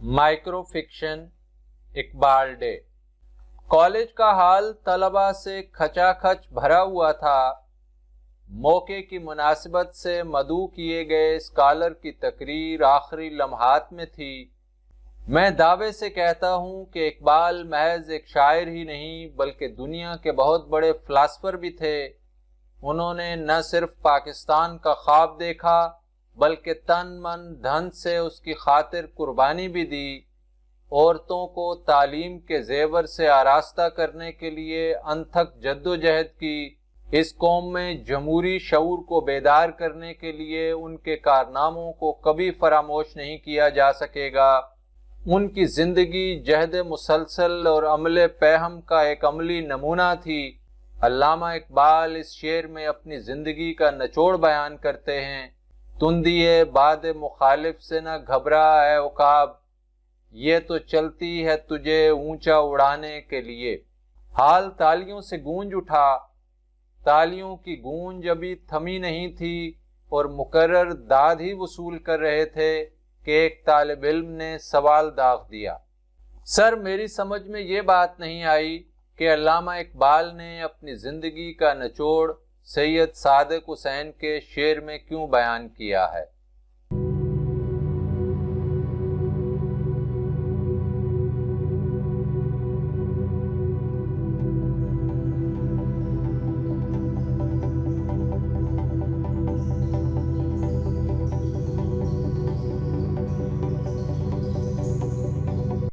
Micro fiction Iqbal day. College का हाल तलबा से खचाखच भरा हुआ था। मौके की मुनासिबत से मदऊ किए गए स्कॉलर की तकरीर आखिरी लम्हात में थी। मैं दावे से कहता हूँ कि इकबाल महज एक शायर ही नहीं बल्कि दुनिया के बहुत बड़े फिलासफर भी थे। उन्होंने न सिर्फ पाकिस्तान का ख्वाब देखा बल्कि तन मन धन से उसकी खातिर कुर्बानी भी दी। औरतों को तालीम के जेवर से आरास्ता करने के लिए अनथक जद्दोजहद की। इस कौम में जमहूरी शऊर को बेदार करने के लिए उनके कारनामों को कभी फरामोश नहीं किया जा सकेगा। उनकी जिंदगी जहद मुसलसल और अमले पैहम का एक अमली नमूना थी। अल्लामा इकबाल इस शेर में अपनी जिंदगी का निचोड़ बयान करते हैं। तुंदिए बाद मुखालिफ से न घबरा है उकाब, ये तो चलती है तुझे ऊंचा उड़ाने के लिए। हाल तालियों से गूंज उठा। तालियों की गूंज अभी थमी नहीं थी और मुकर्रर दाद ही वसूल कर रहे थे कि एक तालिब इल्म ने सवाल दाग दिया। सर, मेरी समझ में ये बात नहीं आई कि अल्लामा इकबाल ने अपनी जिंदगी का निचोड़ सैयद सादिक हुसैन के शेर में क्यों बयान किया है।